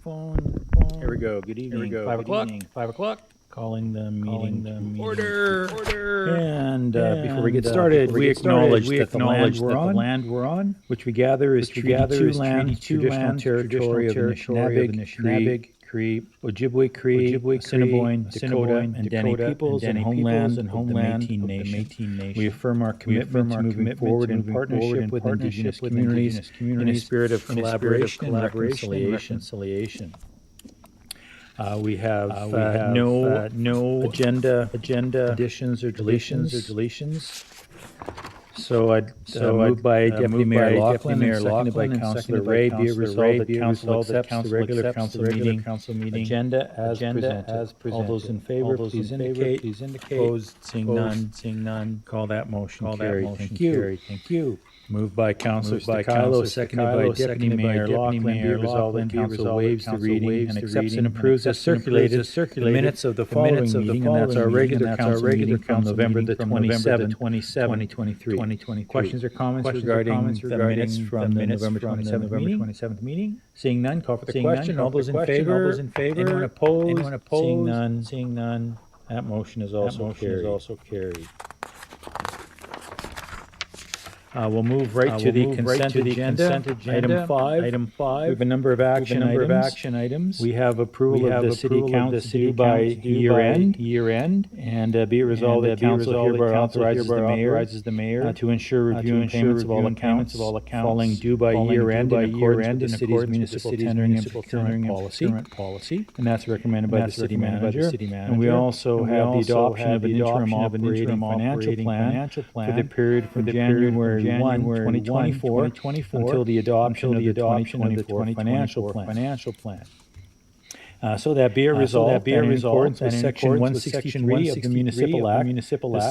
Phone. Here we go. Good evening. Here we go. 5 Good o'clock. evening. 5 o'clock. Calling the meeting to Order. And before we get started, we acknowledge that the land we're on, which we gather is Treaty 2 land, traditional territory of the Anishinaabe, Cree, Ojibwe Cree, Assiniboine, Dakota, and Dene peoples, and homeland of the Métis Nation. We affirm our commitment to moving forward in partnership with Indigenous communities in a spirit of collaboration and reconciliation. We have no agenda additions or deletions. So I moved by Deputy Mayor Laughlin and seconded by Councillor Ray. Be it resolved that Council accepts the regular council meeting agenda as presented. All those in favor, please indicate. Opposed, seeing none. Call that motion carried. Thank you. Moved by Councillor Stakilo, seconded by Deputy Mayor Laughlin. Be it resolved that Council waives the reading and accepts and approves as circulated the minutes of the following meeting, and that's our regular council meeting from November the 27th, 2023. Questions or comments regarding the minutes from the November 27th meeting? Seeing none, call for the question. All those in favor? Anyone opposed? Seeing none. That motion is also carried. We'll move right to the consent agenda. Item 5. We have a number of action items. We have approval of the city council due by year end. And be it resolved that council hereby authorizes the mayor to ensure review and payments of all accounts falling due by year end in accordance with the city's municipal tendering and procurement policy. And that's recommended by the city manager. And we also have the adoption of an interim operating financial plan for the period from January 1, 2024 until the adoption of the 2024 financial plan. So that be it resolved in accordance with Section 163 of the Municipal Act, the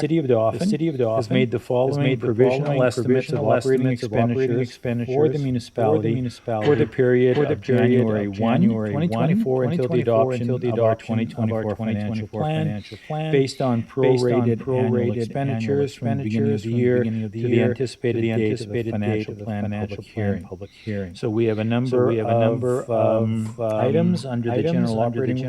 City of Dauphin has made the following provisional estimates of operating expenditures for the municipality for the period of January 1, 2024 until the adoption of our 2024 financial plan, based on prorated annual expenditures from the beginning of the year to the anticipated date of the financial plan public hearing. So we have a number of items under the general operating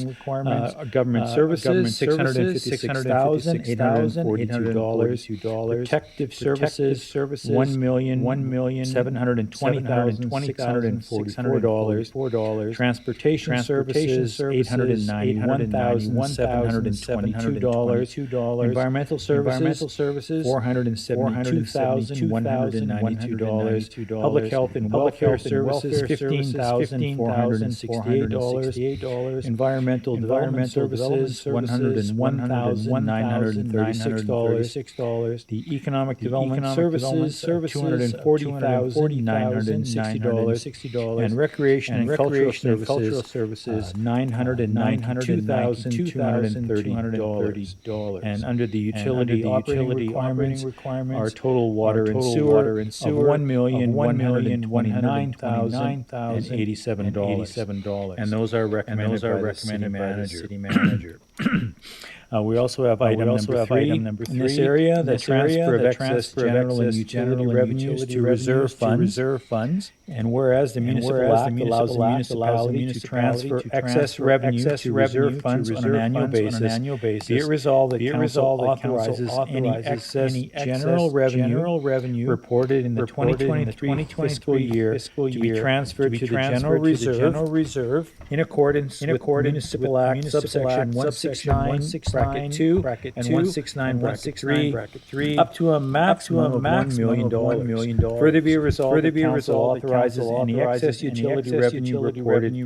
requirements. Government services, $656,842. Protective services, $1,720,644. Transportation services, $891,722. Environmental services, $472,192. Public health and welfare services, $15,468. Environmental development services, $101,936. The economic development services, $240,960. And recreation and cultural services, $992,230. And under the utility operating requirements, our total water and sewer of $1,129,087. And those are recommended by the city manager. We also have item number 3 in this area, the transfer of excess general and utility revenues to reserve funds. And whereas the Municipal Act allows the municipality to transfer excess revenue to reserve funds on an annual basis, be it resolved that council authorizes any excess general revenue reported in the 2023 fiscal year to be transferred to the general reserve in accordance with Municipal Act subsection 169 bracket 2 and 169 bracket 3 up to a maximum of $1 million. Further be resolved that council authorizes any excess utility revenue reported in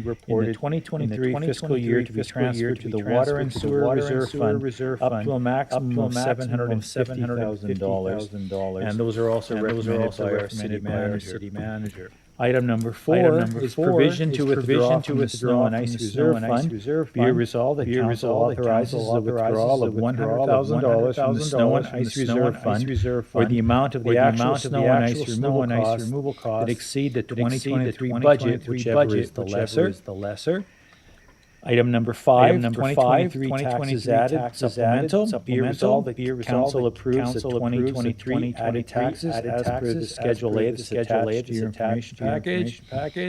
the 2023 fiscal year to be transferred to the Water and Sewer Reserve Fund up to a maximum of $750,000. And those are also recommended by our city manager. Item number 4 is provision to withdraw from the Snow and Ice Reserve Fund. Be it resolved that council authorizes the withdrawal of $100,000 from the Snow and Ice Reserve Fund or the amount of the actual snow and ice removal costs that exceed the 2023 budget, whichever is the lesser. Item number 5, 2023 taxes added, supplemental. Be it resolved that council approves the 2023 added taxes as per the Schedule A that's attached to your information package,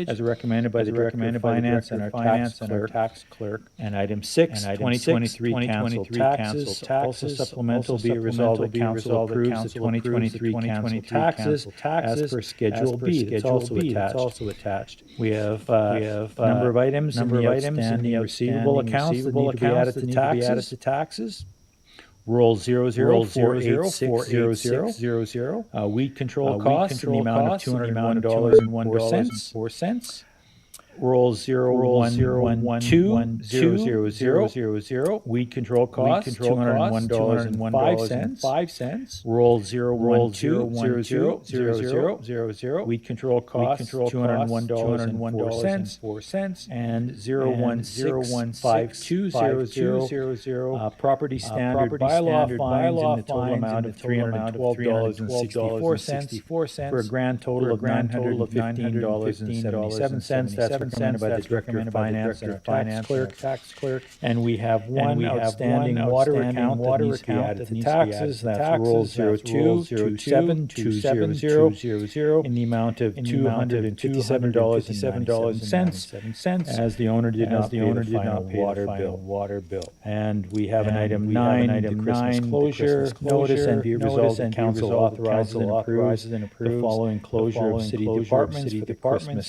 as recommended by the Director of Finance and our tax clerk. And item 6, 2023 council taxes, also supplemental. Be it resolved that council approves the 2023 council taxes as per Schedule B. It's also attached. We have a number of items in the outstanding receivable accounts that need to be added to taxes. Roll 00486000. Weed control costs in the amount of $201.04. Roll 01120000. Weed control costs $201.05. Roll 01200000. Weed control costs $201.04. And 01165200. Property standard bylaw fines in the total amount of $312.64 for a grand total of $915.77. That's recommended by the Director of Finance and our tax clerk. And we have one outstanding water account that needs to be added to taxes. That's roll 02272000 in the amount of $257.97 as the owner did not pay the final water bill. And we have an item 9, the Christmas closure notice, and be it resolved that council authorizes and approves the following closure of city departments for the Christmas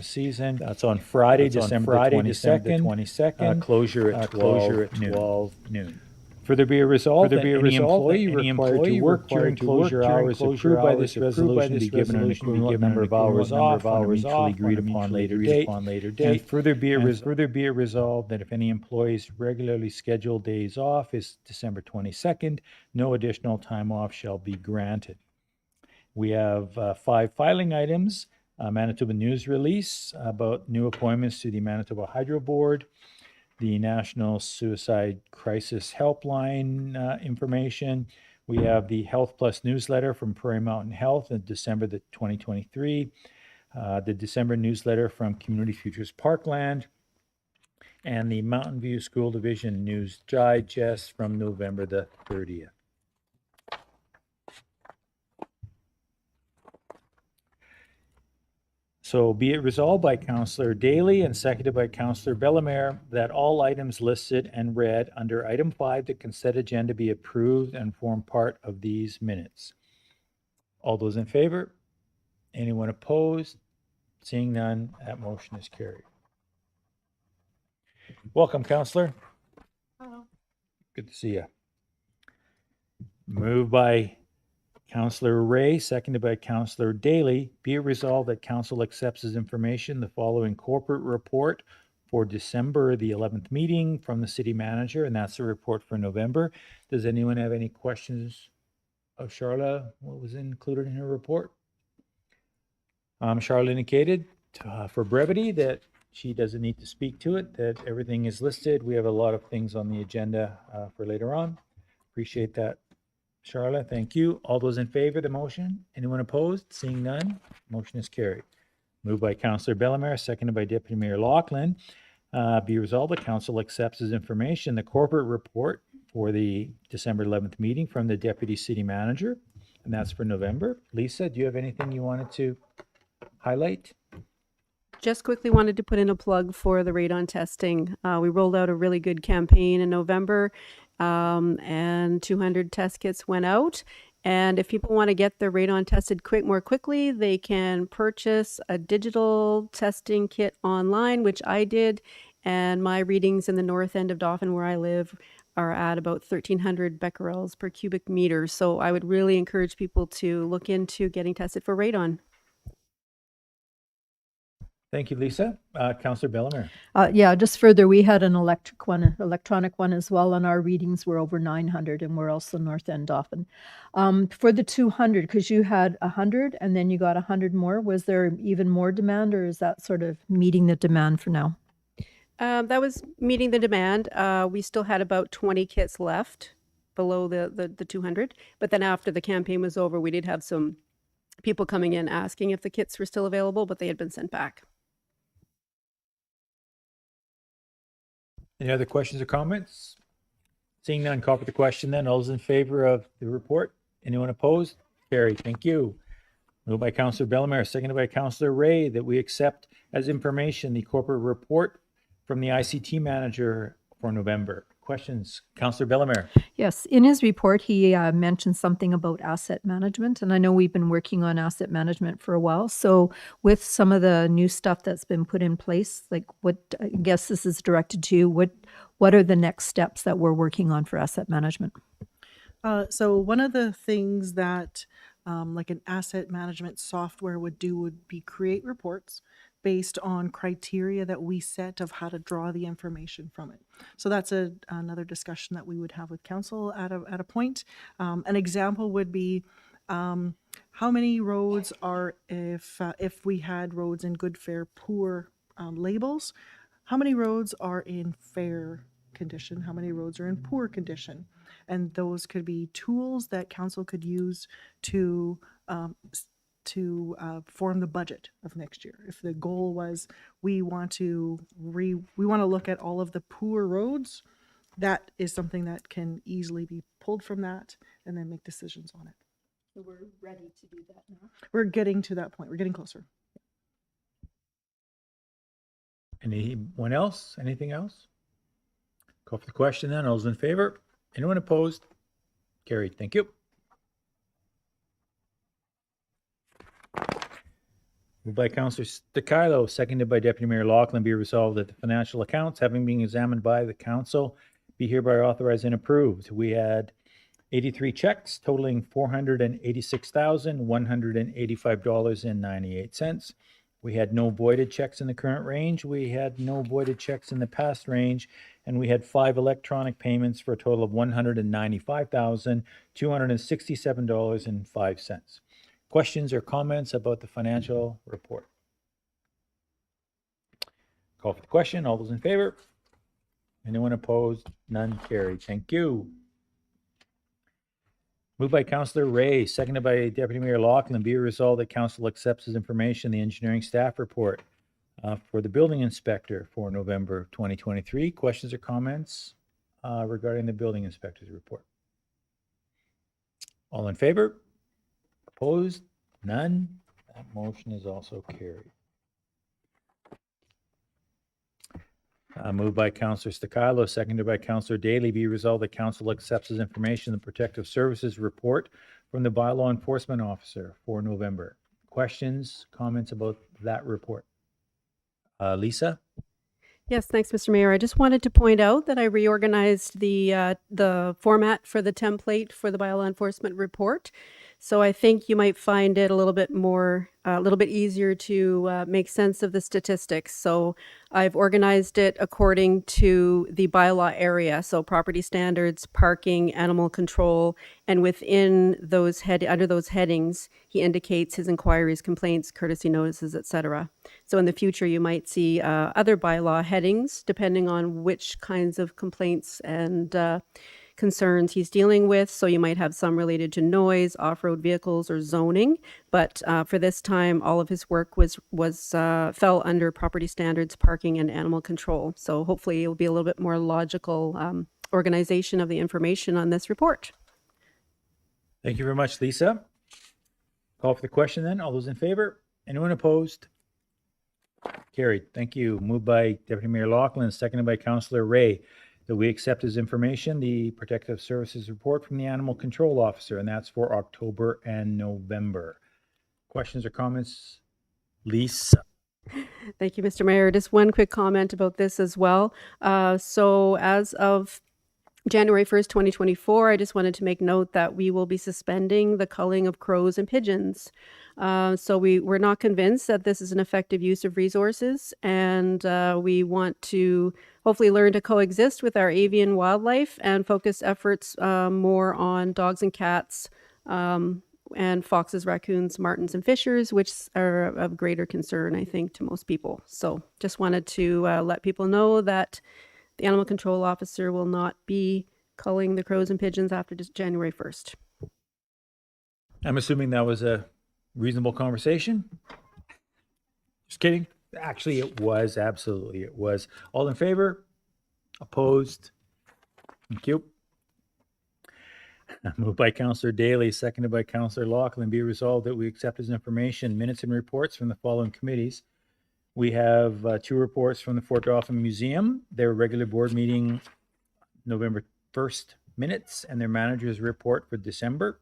season. That's on Friday, December 22nd. Closure at 12 noon. Further be it resolved that any employee required to work during closure hours approved by this resolution be given an equivalent number of hours off on a mutually agreed upon later date. And further be it resolved that if any employee's regularly scheduled days off is December 22nd, no additional time off shall be granted. We have 5 filing items. Manitoba News release about new appointments to the Manitoba Hydro Board, the National Suicide Crisis Helpline information. We have the Health Plus newsletter from Prairie Mountain Health in December 2023, the December newsletter from Community Futures Parkland, and the Mountain View School Division News Digest from November 30th. So be it resolved by Councillor Daly and seconded by Councillor Bellemare that all items listed and read under item 5, the consent agenda, be approved and form part of these minutes. All those in favor? Anyone opposed? Seeing none, that motion is carried. Welcome, Councillor. Hello. Good to see you. Moved by Councillor Ray, seconded by Councillor Daly. Be it resolved that Council accepts as information the following corporate report for December the 11th meeting from the City Manager, and that's the report for November. Does anyone have any questions of Charla? What was included in her report? Charla indicated for brevity that she doesn't need to speak to it, that everything is listed. We have a lot of things on the agenda for later on. Appreciate that, Charla, thank you. All those in favor of the motion? Anyone opposed? Seeing none, motion is carried. Moved by Councillor Bellemare, seconded by Deputy Mayor Laughlin. Be resolved that Council accepts as information the corporate report for the December 11th meeting from the Deputy City Manager, and that's for November. Lisa, do you have anything you wanted to highlight? Just quickly wanted to put in a plug for the radon testing. We rolled out a really good campaign in November. And 200 test kits went out. And if people want to get their radon tested more quickly, they can purchase a digital testing kit online, which I did. And my readings in the north end of Dauphin, where I live, are at about 1,300 becquerels per cubic meter. So I would really encourage people to look into getting tested for radon. Thank you, Lisa. Councillor Bellemare. Yeah, just further, we had an electronic one as well, and our readings were over 900, and we're also North End Dauphin. For the 200, because you had 100 and then you got 100 more, was there even more demand, or is that sort of meeting the demand for now? That was meeting the demand. We still had about 20 kits left below the 200, but then after the campaign was over, we did have some people coming in asking if the kits were still available, but they had been sent back. Any other questions or comments? Seeing none, call for the question then. All those in favor of the report? Anyone opposed? Carried. Thank you. Moved by Councillor Bellemare, seconded by Councillor Ray, that we accept as information the corporate report from the ICT manager for November. Questions? Councillor Bellemare. Yes, in his report, he mentioned something about asset management, and I know we've been working on asset management for a while. So with some of the new stuff that's been put in place, like what, I guess this is directed to you, what are the next steps that we're working on for asset management? So one of the things that like an asset management software would do would be create reports based on criteria that we set of how to draw the information from it. So that's another discussion that we would have with council at a point. An example would be how many roads are, if we had roads in good, fair, poor labels, how many roads are in fair condition, how many roads are in poor condition? And those could be tools that council could use to form the budget of next year. If the goal was we want to look at all of the poor roads, that is something that can easily be pulled from that and then make decisions on it. So we're ready to do that now. We're getting to that point. We're getting closer. Anyone else? Anything else? Call for the question then. All those in favor? Anyone opposed? Carried. Thank you. Moved by Councillor Stakilo, seconded by Deputy Mayor Loughlin, be resolved that the financial accounts, having been examined by the council, be hereby authorized and approved. We had 83 checks totaling $486,185.98. We had no voided checks in the current range. We had no voided checks in the past range. And we had 5 electronic payments for a total of $195,267.05. Questions or comments about the financial report? Call for the question. All those in favor? Anyone opposed? None carried. Thank you. Moved by Councillor Ray, seconded by Deputy Mayor Loughlin, be it resolved that council accepts as information the engineering staff report for the building inspector for November 2023. Questions or comments regarding the building inspector's report? All in favor? Opposed? None. That motion is also carried. Moved by Councillor Stakilo, seconded by Councillor Daly, be resolved that council accepts as information the protective services report from the bylaw enforcement officer for November. Questions, comments about that report? Lisa? Yes, thanks, Mr. Mayor. I just wanted to point out that I reorganized the format for the template for the bylaw enforcement report. So I think you might find it a little bit easier to make sense of the statistics. So I've organized it according to the bylaw area. So property standards, parking, animal control, and within those under those headings, he indicates his inquiries, complaints, courtesy notices, etc. So in the future, you might see other bylaw headings depending on which kinds of complaints and concerns he's dealing with. So you might have some related to noise, off-road vehicles, or zoning. But for this time, all of his work fell under property standards, parking, and animal control. So hopefully it will be a little bit more logical organization of the information on this report. Thank you very much, Lisa. Call for the question then. All those in favor? Anyone opposed? Carried. Thank you. Moved by Deputy Mayor Loughlin, seconded by Councillor Ray, that we accept as information the protective services report from the animal control officer, and that's for October and November. Questions or comments? Lisa? Thank you, Mr. Mayor. Just one quick comment about this as well. So as of January 1st, 2024, I just wanted to make note that we will be suspending the culling of crows and pigeons. So we're not convinced that this is an effective use of resources, and we want to hopefully learn to coexist with our avian wildlife and focus efforts more on dogs and cats, and foxes, raccoons, martins, and fishers, which are of greater concern, I think, to most people. So just wanted to let people know that the animal control officer will not be culling the crows and pigeons after January 1st. I'm assuming that was a reasonable conversation. Just kidding. Actually, it was. Absolutely, it was. All in favor? Opposed? Thank you. Moved by Councillor Daly, seconded by Councillor Lachlan. Be resolved that we accept as information minutes and reports from the following committees. We have 2 reports from the Fort Dauphin Museum, their regular board meeting November 1st minutes, and their manager's report for December.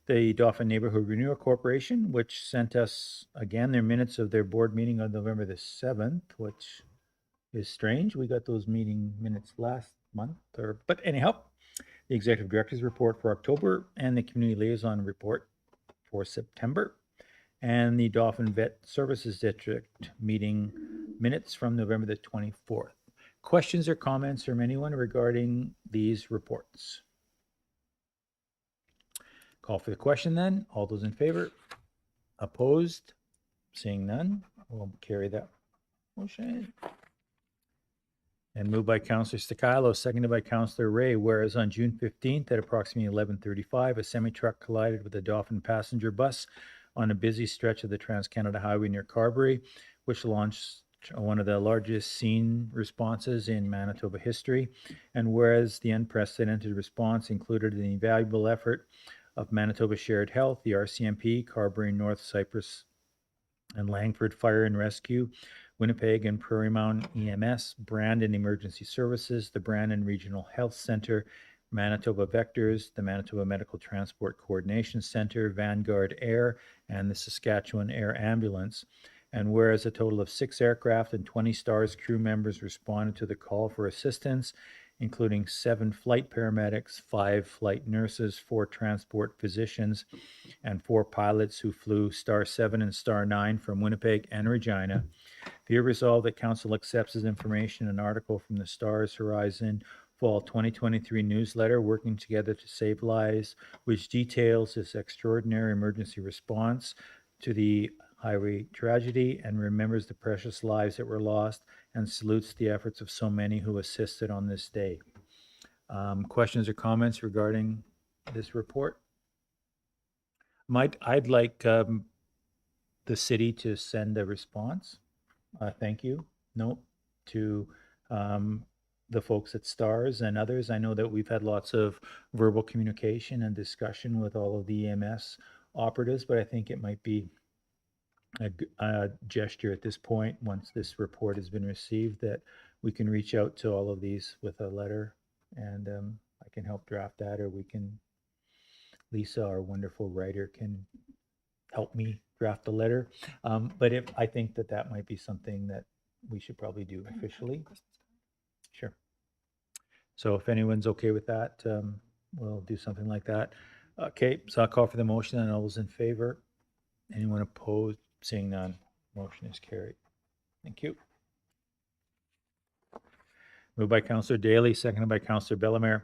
The Dauphin Neighborhood Renewal Corporation, which sent us again their minutes of their board meeting on November the 7th, which is strange. We got those meeting minutes last month, but anyhow, the executive director's report for October and the community liaison report for September, and the Dauphin Vet Services District meeting minutes from November the 24th. Questions or comments from anyone regarding these reports? Call for the question then. All those in favor? Opposed? Seeing none, we'll carry that motion. And moved by Councillor Stakalo, seconded by Councillor Ray, whereas on June 15th at approximately 11:35, a semi-truck collided with a Dauphin passenger bus on a busy stretch of the Trans-Canada Highway near Carberry, which launched one of the largest scene responses in Manitoba history. And whereas the unprecedented response included an invaluable effort of Manitoba Shared Health, the RCMP, Carberry, North Cypress, and Langford Fire and Rescue, Winnipeg and Prairie Mountain EMS, Brandon Emergency Services, the Brandon Regional Health Center, Manitoba Vectors, the Manitoba Medical Transport Coordination Center, Vanguard Air, and the Saskatchewan Air Ambulance. And whereas a total of 6 aircraft and 20 STARS crew members responded to the call for assistance, including 7 flight paramedics, 5 flight nurses, 4 transport physicians, and 4 pilots who flew Star 7 and Star 9 from Winnipeg and Regina. Be it resolved that Council accepts as information an article from the Stars Horizon Fall 2023 newsletter, Working Together to Save Lives, which details this extraordinary emergency response to the highway tragedy and remembers the precious lives that were lost and salutes the efforts of so many who assisted on this day. Questions or comments regarding this report? I'd like the city to send a response. Thank you note to the folks at STARS and others. I know that we've had lots of verbal communication and discussion with all of the EMS operatives, but I think it might be a gesture at this point, once this report has been received, that we can reach out to all of these with a letter, and I can help draft that, or we can, Lisa, our wonderful writer, can help me draft the letter. But if I think that that might be something that we should probably do officially. Sure. So if anyone's okay with that, we'll do something like that. Okay, so I'll call for the motion, and all those in favor. Anyone opposed? Seeing none, motion is carried. Thank you. Moved by Councillor Daly, seconded by Councillor Bellemare.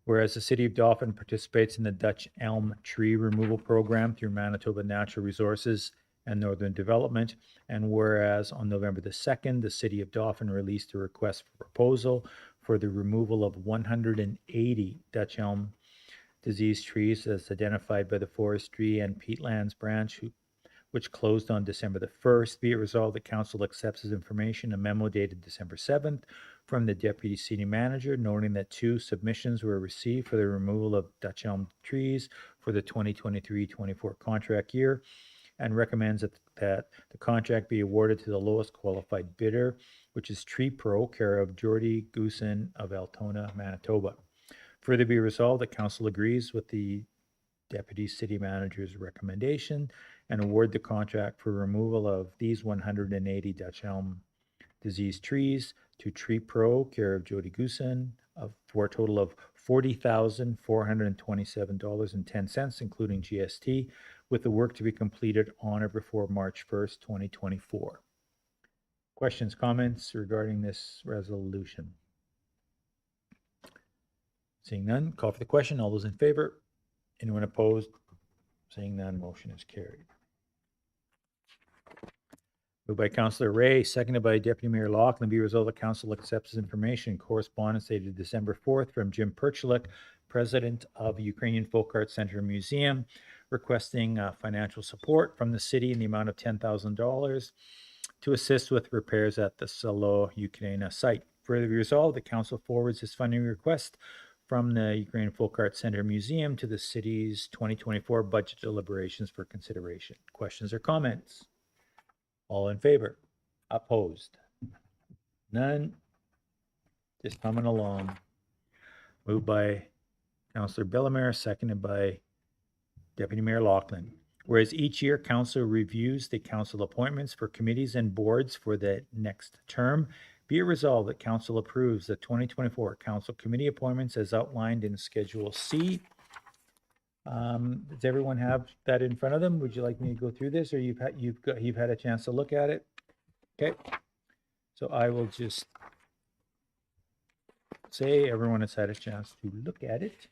Whereas the City of Dauphin participates in the Dutch elm tree removal program through Manitoba Natural Resources and Northern Development, and whereas on November the 2nd, the City of Dauphin released a request for proposal for the removal of 180 Dutch elm disease trees as identified by the Forestry and Peatlands branch, which closed on December the 1st. Be it resolved that Council accepts as information a memo dated December 7th from the Deputy City Manager, noting that 2 submissions were received for the removal of Dutch elm trees for the 2023-24 contract year, and recommends that the contract be awarded to the lowest qualified bidder, which is Tree Pro, care of Jordy Goosen of Altona, Manitoba. Further be resolved that Council agrees with the Deputy City Manager's recommendation and award the contract for removal of these 180 Dutch elm disease trees to Tree Pro, care of Jody Goosen, for a total of $40,427.10, including GST, with the work to be completed on or before March 1st, 2024. Questions, comments regarding this resolution? Seeing none, call for the question. All those in favor? Anyone opposed? Seeing none, motion is carried. Moved by Councillor Ray, seconded by Deputy Mayor Lachlan. Be resolved that Council accepts as information correspondence dated December 4th from Jim Perchlik, President of Ukrainian Folk Art Center Museum, requesting financial support from the city in the amount of $10,000 to assist with repairs at the Selo Ukraina site. Further be resolved, the council forwards this funding request from the Ukraine Folk Arts Center Museum to the city's 2024 budget deliberations for consideration. Questions or comments? All in favor? Opposed? None? Just coming along. Moved by Councillor Bellemare, seconded by Deputy Mayor Lachlan. Whereas each year, council reviews the council appointments for committees and boards for the next term, be it resolved that council approves the 2024 council committee appointments as outlined in Schedule C. Does everyone have that in front of them? Would you like me to go through this, or you've had a chance to look at it? Okay. So I will just say everyone has had a chance to look at it.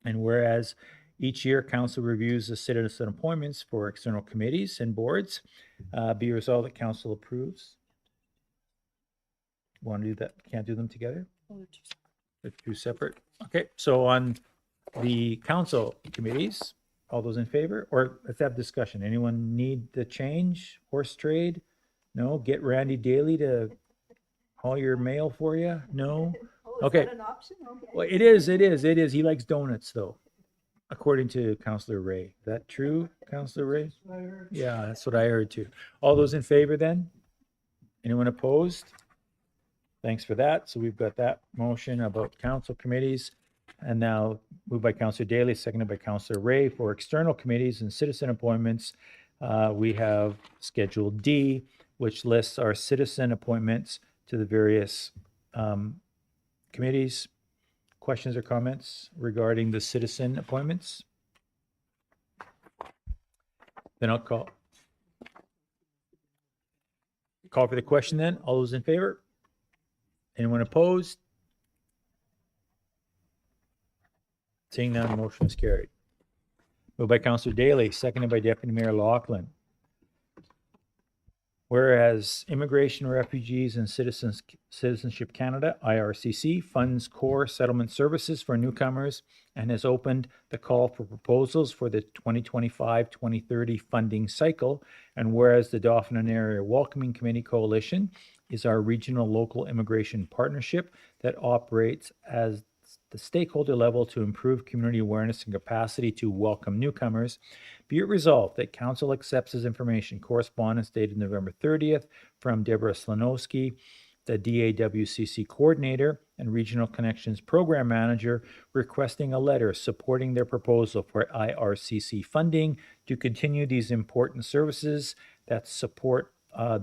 And whereas each year, council reviews the citizen appointments for external committees and boards, be resolved that council approves. Want to do that? Can't do them together? They're two separate. Okay, so on the council committees, all those in favor? Or let's have discussion. Anyone need the change? Horse trade? No? Get Randy Daly to haul your mail for you? No? Okay. an option? Okay. Well, it is. He likes donuts, though, according to Councillor Ray. Is that true, Councillor Ray? Yeah, that's what I heard too. All those in favor then? Anyone opposed? Thanks for that. So we've got that motion about council committees. And now moved by Councillor Daly, seconded by Councillor Ray for external committees and citizen appointments. We have Schedule D, which lists our citizen appointments to the various committees. Questions or comments regarding the citizen appointments? Then I'll call for the question then. All those in favor? Anyone opposed? Seeing none, motion is carried. Moved by Councillor Daly, seconded by Deputy Mayor Lachlan. Whereas Immigration, Refugees and Citizenship Canada, IRCC, funds core settlement services for newcomers and has opened the call for proposals for the 2025-2030 funding cycle. And whereas the Dauphin and Area Welcoming Committee Coalition is our regional local immigration partnership that operates as the stakeholder level to improve community awareness and capacity to welcome newcomers, be it resolved that Council accepts as information correspondence dated November 30th from Deborah Slanowski, the DAWCC Coordinator and Regional Connections Program Manager, requesting a letter supporting their proposal for IRCC funding to continue these important services that support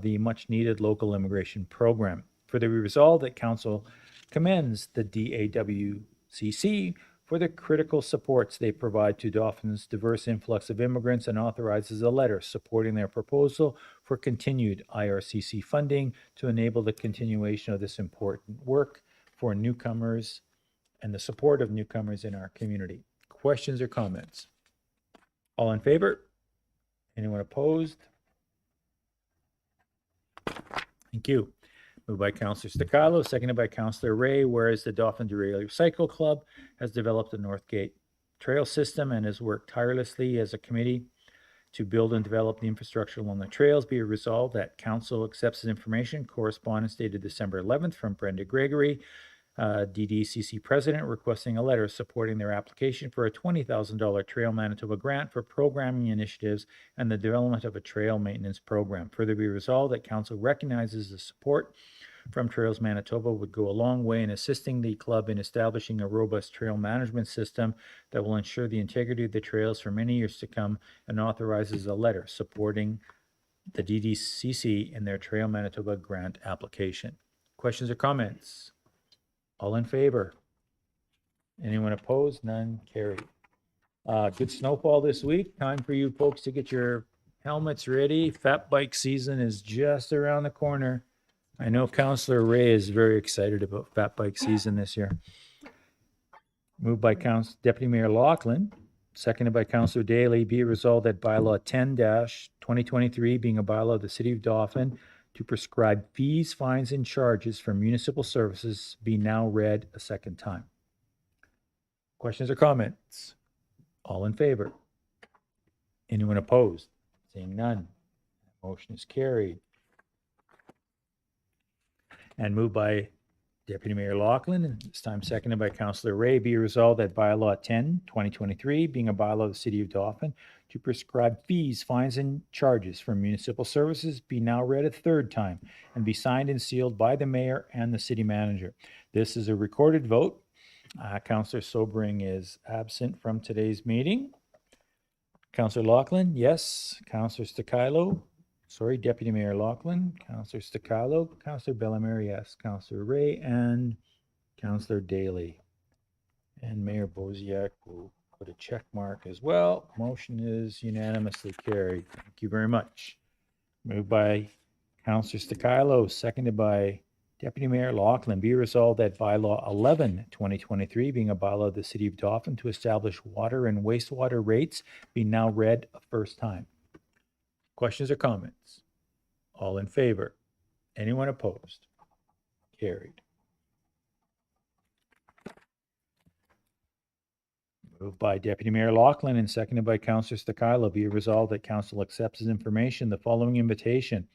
the much-needed local immigration program. Further, be resolved that Council commends the DAWCC for the critical supports they provide to Dauphin's diverse influx of immigrants and authorizes a letter supporting their proposal for continued IRCC funding to enable the continuation of this important work for newcomers and the support of newcomers in our community. Questions or comments? All in favor? Anyone opposed? Thank you. Moved by Councillor Sticalo, seconded by Councillor Ray, whereas the Dauphin Derailleur Cycle Club has developed a Northgate trail system and has worked tirelessly as a committee to build and develop the infrastructure along the trails. Be it resolved that Council accepts this information, correspondence dated December 11th from Brenda Gregory, DDCC President, requesting a letter supporting their application for a $20,000 Trail Manitoba grant for programming initiatives and the development of a trail maintenance program. Further be resolved that Council recognizes the support from Trails Manitoba would go a long way in assisting the club in establishing a robust trail management system that will ensure the integrity of the trails for many years to come, and authorizes a letter supporting the DDCC in their Trail Manitoba grant application. Questions or comments? All in favor? Anyone opposed? None? Carried. Good snowfall this week. Time for you folks to get your helmets ready. Fat bike season is just around the corner. I know Councillor Ray is very excited about fat bike season this year. Moved by Deputy Mayor Lachlan, seconded by Councillor Daly. Be it resolved that bylaw 10-2023, being a bylaw of the City of Dauphin to prescribe fees, fines, and charges for municipal services, be now read a second time. Questions or comments? All in favor? Anyone opposed? Seeing none. Motion is carried. And moved by Deputy Mayor Lachlan, and this time seconded by Councillor Ray. Be resolved that bylaw 10, 2023, being a bylaw of the City of Dauphin to prescribe fees, fines, and charges for municipal services be now read a third time and be signed and sealed by the mayor and the city manager. This is a recorded vote. Councillor Sobering is absent from today's meeting. Councillor Lachlan, yes. Councillor Deputy Mayor Lachlan, Councillor Sticalo, Councillor Bellemare, yes. Councillor Ray, and Councillor Daly. And Mayor Boziak will put a check mark as well. Motion is unanimously carried. Thank you very much. Moved by Councillor Sticalo, seconded by Deputy Mayor Lachlan. Be resolved that bylaw 11, 2023, being a bylaw of the City of Dauphin to establish water and wastewater rates, be now read a first time. Questions or comments? All in favor? Anyone opposed? Carried. Moved by Deputy Mayor Lachlan and seconded by Councillor Sticalo. Be it resolved that Council accepts as information the following invitation.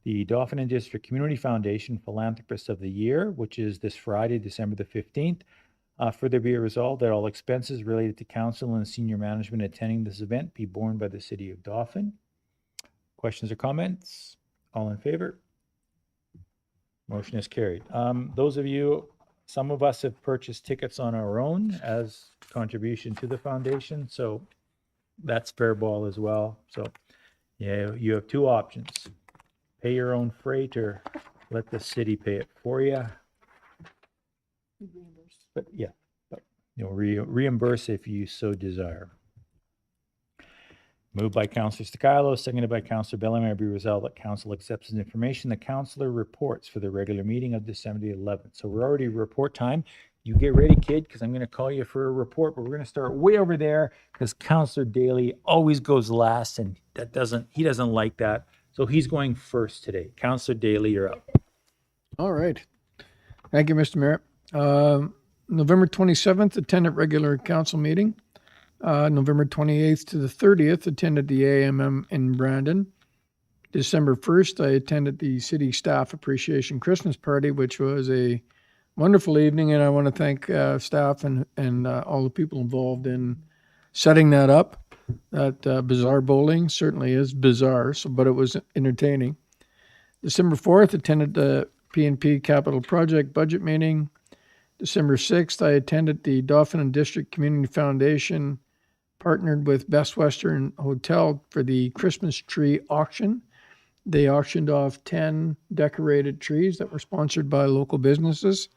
The Dauphin and District Community Foundation Philanthropist of the Year, which is this Friday, December the 15th. Further be it resolved that all expenses related to council and senior management attending this event be borne by the City of Dauphin. Questions or comments? All in favor? Motion is carried. Those of you, some of us have purchased tickets on our own as contribution to the foundation, so that's fair ball as well. So yeah, you have two options. Pay your own freight or let the city pay it for you. But yeah, you'll reimburse if you so desire. Moved by Councillor Sticalo, seconded by Councillor Bellemare. Be resolved that Council accepts as information the councillor reports for the regular meeting of December the 11th. So we're already report time. You get ready, kid, because I'm going to call you for a report, but we're going to start way over there because Councillor Daly always goes last, and he doesn't like that. So he's going first today. Councillor Daly, you're up. All right. Thank you, Mr. Mayor. November 27th, attended regular council meeting. November 28th to the 30th, attended the AMM in Brandon. December 1st, I attended the City Staff Appreciation Christmas Party, which was a wonderful evening, and I want to thank staff and all the people involved in setting that up. That bizarre bowling certainly is bizarre, but it was entertaining. December 4th, attended the P&P Capital Project budget meeting. December 6th, I attended the Dauphin and District Community Foundation, partnered with Best Western Hotel for the Christmas tree auction. They auctioned off 10 decorated trees that were sponsored by local businesses.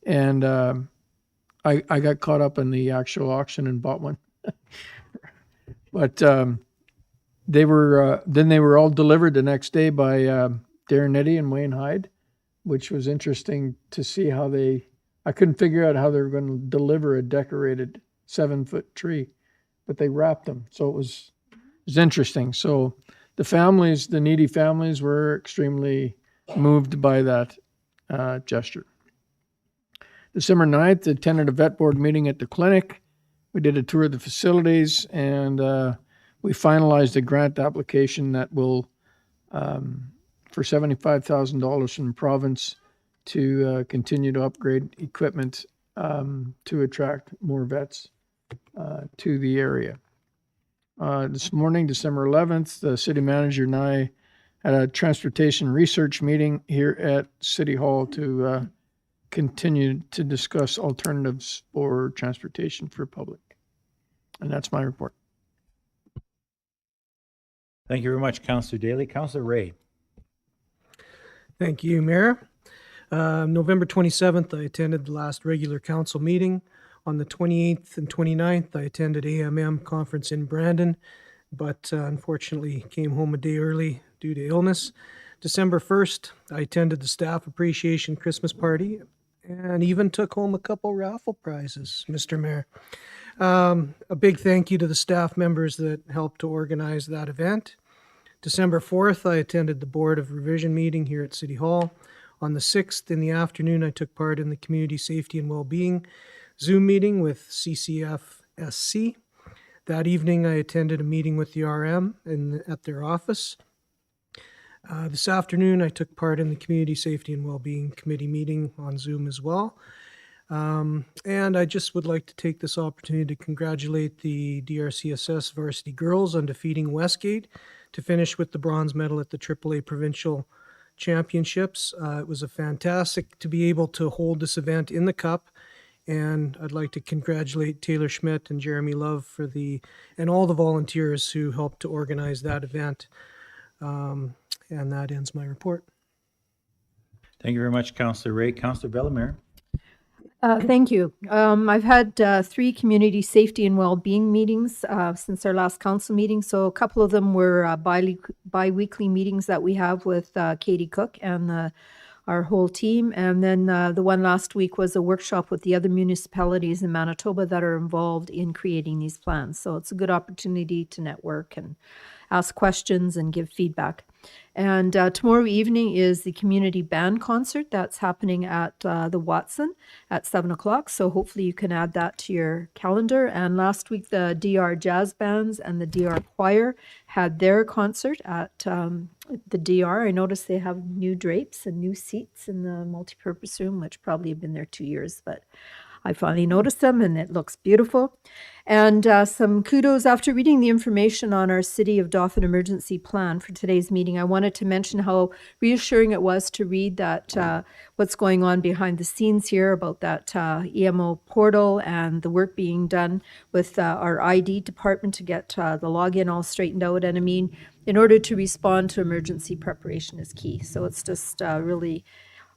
And I got caught up in the actual auction and bought one. But they were all delivered the next day by Darren Eddy and Wayne Hyde, which was interesting to see how I couldn't figure out how they were going to deliver a decorated 7-foot tree, but they wrapped them. So it was interesting. So the needy families were extremely moved by that gesture. December 9th, attended a vet board meeting at the clinic. We did a tour of the facilities, and we finalized a grant application that will, for $75,000 from the province to continue to upgrade equipment to attract more vets to the area. This morning, December 11th, the city manager and I had a transportation research meeting here at City Hall to continue to discuss alternatives for transportation for public. And that's my report. Thank you very much, Councillor Daly. Councillor Ray. Thank you, Mayor. November 27th, I attended the last regular council meeting. On the 28th and 29th, I attended AMM conference in Brandon, but unfortunately came home a day early due to illness. December 1st, I attended the Staff Appreciation Christmas Party and even took home a couple raffle prizes, Mr. Mayor. A big thank you to the staff members that helped to organize that event. December 4th, I attended the Board of Revision meeting here at City Hall. On the 6th in the afternoon, I took part in the Community Safety and Wellbeing Zoom meeting with CCFSC. That evening, I attended a meeting with the RM at their office. This afternoon, I took part in the Community Safety and Wellbeing Committee meeting on Zoom as well. And I just would like to take this opportunity to congratulate the DRCSS varsity girls on defeating Westgate to finish with the bronze medal at the AAA Provincial Championships. It was a fantastic to be able to hold this event in the Cup. And I'd like to congratulate Taylor Schmidt and Jeremy Love and all the volunteers who helped to organize that event. And that ends my report. Thank you very much, Councillor Ray. Councillor Bellemare. Thank you. I've had 3 community safety and well-being meetings since our last council meeting. So a couple of them were bi-weekly meetings that we have with Katie Cook and our whole team. And then the one last week was a workshop with the other municipalities in Manitoba that are involved in creating these plans. So it's a good opportunity to network and ask questions and give feedback. And tomorrow evening is the community band concert that's happening at the Watson at 7 o'clock. So hopefully you can add that to your calendar. And last week, the DR Jazz Bands and the DR Choir had their concert at the DR. I noticed they have new drapes and new seats in the multipurpose room, which probably have been there 2 years, but I finally noticed them and it looks beautiful. And some kudos after reading the information on our City of Dauphin emergency plan for today's meeting. I wanted to mention how reassuring it was to read that what's going on behind the scenes here about that EMO portal and the work being done with our ID department to get the login all straightened out. And I mean, in order to respond to emergency, preparation is key. So it's just really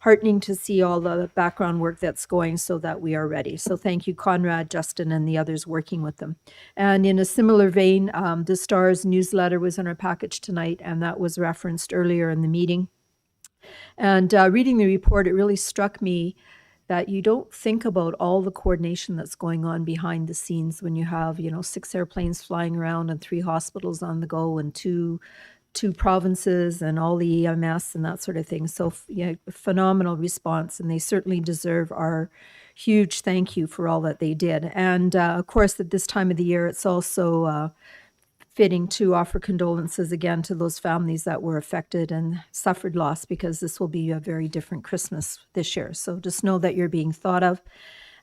heartening to see all the background work that's going so that we are ready. So thank you, Conrad, Justin, and the others working with them. And in a similar vein, the STARS newsletter was in our package tonight, and that was referenced earlier in the meeting. And reading the report, it really struck me that you don't think about all the coordination that's going on behind the scenes when you have, 6 airplanes flying around and 3 hospitals on the go and two provinces and all the EMS and that sort of thing. So phenomenal response, and they certainly deserve our huge thank you for all that they did. And of course, at this time of the year, it's also fitting to offer condolences again to those families that were affected and suffered loss, because this will be a very different Christmas this year. So just know that you're being thought of.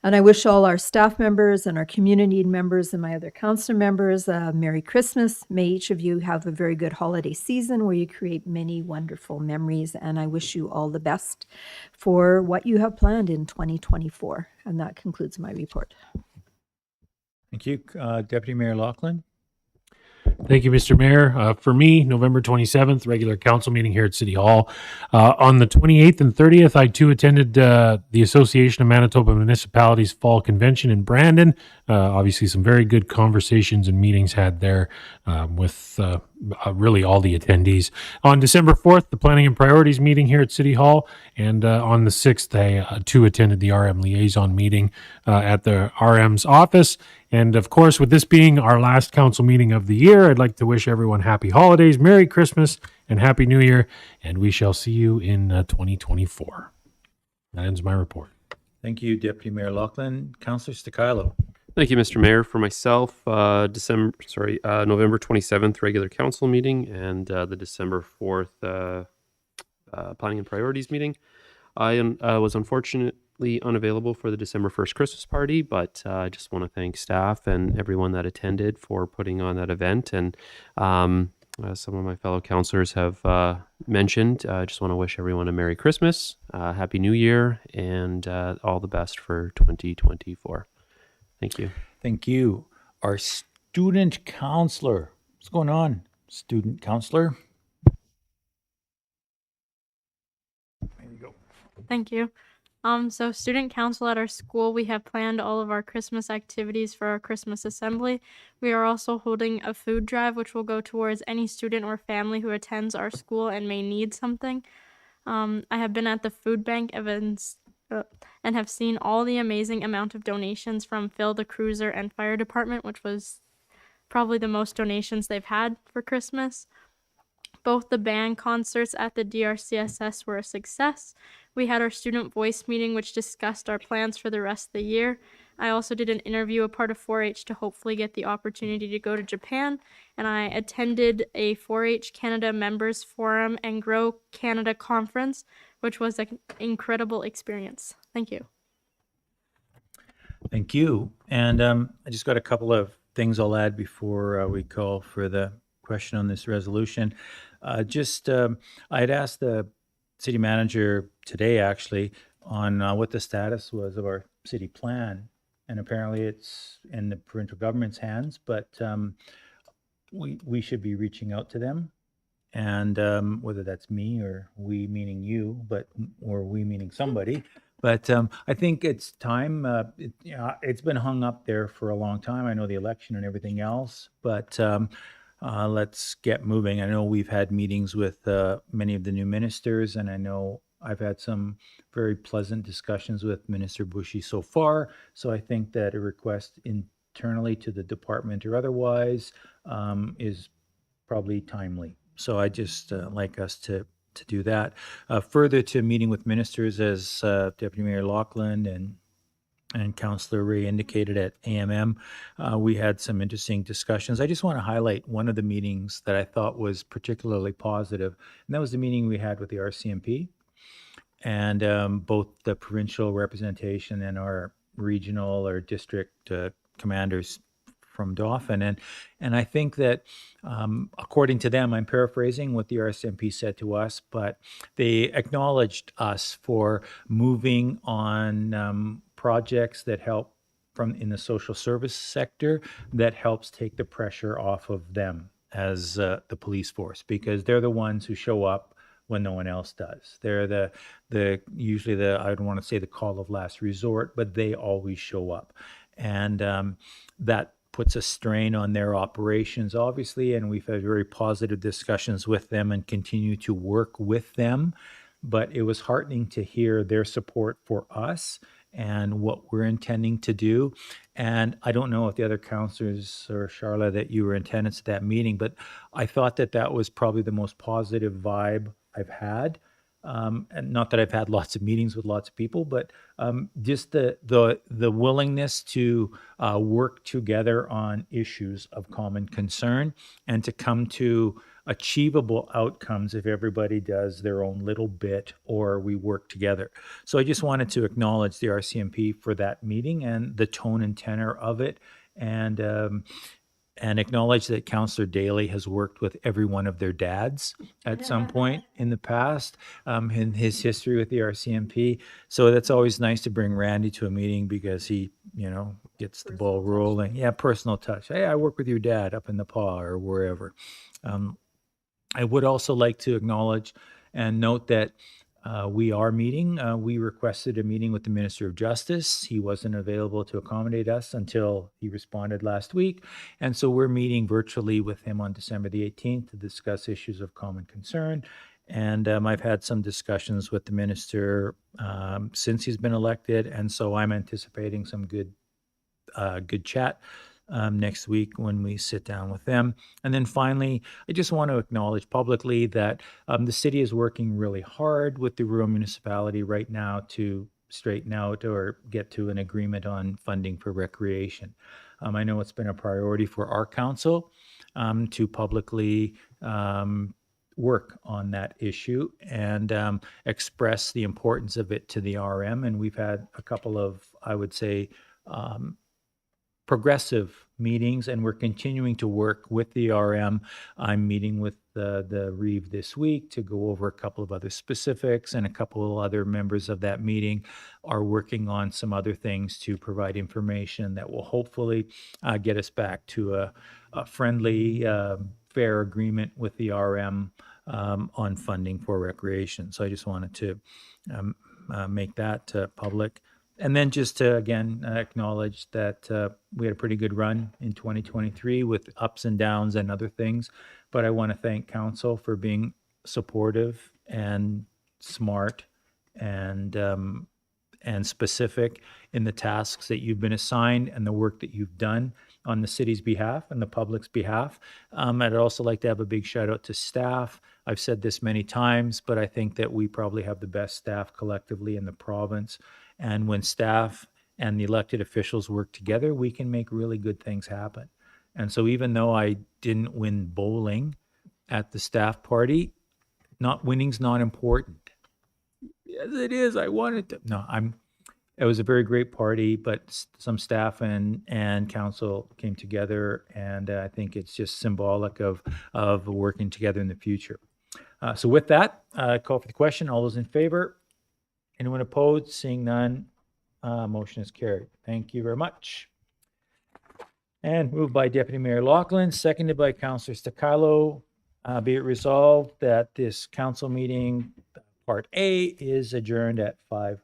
And I wish all our staff members and our community members and my other council members a Merry Christmas. May each of you have a very good holiday season where you create many wonderful memories. And I wish you all the best for what you have planned in 2024. And that concludes my report. Thank you. Deputy Mayor Loughlin. Thank you, Mr. Mayor. For me, November 27th, regular council meeting here at City Hall. On the 28th and 30th, I too attended the Association of Manitoba Municipalities Fall Convention in Brandon. Obviously, some very good conversations and meetings had there with really all the attendees. On December 4th, the Planning and Priorities meeting here at City Hall. And on the 6th, I too attended the RM Liaison meeting at the RM's office. And of course, with this being our last council meeting of the year, I'd like to wish everyone happy holidays, Merry Christmas, and Happy New Year. And we shall see you in 2024. That ends my report. Thank you, Deputy Mayor Loughlin. Councillor Stakilo. Thank you, Mr. Mayor. For myself, November 27th regular council meeting and the December 4th planning and priorities meeting. I was unfortunately unavailable for the December 1st Christmas party, but I just want to thank staff and everyone that attended for putting on that event. And some of my fellow councillors have mentioned, I just want to wish everyone a Merry Christmas, Happy New Year, and all the best for 2024. Thank you. Thank you. Our student councillor. What's going on, student councillor? There you go. Thank you. So student council at our school, we have planned all of our Christmas activities for our Christmas assembly. We are also holding a food drive, which will go towards any student or family who attends our school and may need something. I have been at the food bank events and have seen all the amazing amount of donations from Phil the Cruiser and fire department, which was probably the most donations they've had for Christmas. Both the band concerts at the DRCSS were a success. We had our student voice meeting, which discussed our plans for the rest of the year. I also did an interview, a part of 4-H, to hopefully get the opportunity to go to Japan. And I attended a 4-H Canada Members Forum and Grow Canada Conference, which was an incredible experience. Thank you. Thank you. And I just got a couple of things I'll add before we call for the question on this resolution. I had asked the city manager today, actually, on what the status was of our city plan. And apparently it's in the provincial government's hands, but we should be reaching out to them. And whether that's me or we meaning you, or we meaning somebody. But I think it's time. It's been hung up there for a long time. I know the election and everything else, but let's get moving. I know we've had meetings with many of the new ministers, and I know I've had some very pleasant discussions with Minister Bushy so far. So I think that a request internally to the department or otherwise is probably timely. So I just like us to do that. Further to meeting with ministers, as Deputy Mayor Loughlin and Councillor Ray indicated at AMM, we had some interesting discussions. I just want to highlight one of the meetings that I thought was particularly positive, and that was the meeting we had with the RCMP, and both the provincial representation and our regional or district commanders from Dauphin. And I think that according to them, I'm paraphrasing what the RCMP said to us, but they acknowledged us for moving on projects that help in the social service sector that helps take the pressure off of them as the police force, because they're the ones who show up when no one else does. They're usually I don't want to say the call of last resort, but they always show up. And that puts a strain on their operations, obviously, and we've had very positive discussions with them and continue to work with them. But it was heartening to hear their support for us and what we're intending to do. And I don't know if the other councillors or Charla that you were in attendance at that meeting, but I thought that was probably the most positive vibe I've had. And not that I've had lots of meetings with lots of people, but just the willingness to work together on issues of common concern and to come to achievable outcomes if everybody does their own little bit or we work together. So I just wanted to acknowledge the RCMP for that meeting and the tone and tenor of it, and acknowledge that Councillor Daly has worked with every one of their dads at some point in the past, in his history with the RCMP. So that's always nice to bring Randy to a meeting because he, gets the ball rolling. Yeah, personal touch. Hey, I work with your dad up in the PAW or wherever. I would also like to acknowledge and note that we are meeting. We requested a meeting with the Minister of Justice. He wasn't available to accommodate us until he responded last week. And so we're meeting virtually with him on December the 18th to discuss issues of common concern. And I've had some discussions with the minister since he's been elected. And so I'm anticipating some good chat next week when we sit down with them. And then finally, I just want to acknowledge publicly that the city is working really hard with the rural municipality right now to straighten out or get to an agreement on funding for recreation. I know it's been a priority for our council to publicly work on that issue and express the importance of it to the RM. And we've had a couple of, I would say, progressive meetings, and we're continuing to work with the RM. I'm meeting with the Reeve this week to go over a couple of other specifics, and a couple of other members of that meeting are working on some other things to provide information that will hopefully get us back to a friendly, fair agreement with the RM on funding for recreation. So I just wanted to make that public. And then just to, again, acknowledge that we had a pretty good run in 2023 with ups and downs and other things. But I want to thank council for being supportive and smart and specific in the tasks that you've been assigned and the work that you've done on the city's behalf and the public's behalf. I'd also like to have a big shout out to staff. I've said this many times, but I think that we probably have the best staff collectively in the province. And when staff and the elected officials work together, we can make really good things happen. And so even though I didn't win bowling at the staff party, winning's not important. Yes, it is. I wanted to. No, it was a very great party, but some staff and council came together, and I think it's just symbolic of working together in the future. So with that, call for the question. All those in favor? Anyone opposed? Seeing none, motion is carried. Thank you very much. And moved by Deputy Mayor Loughlin, seconded by Councillor Stakalo. Be it resolved that this council meeting, Part A, is adjourned at 5:00.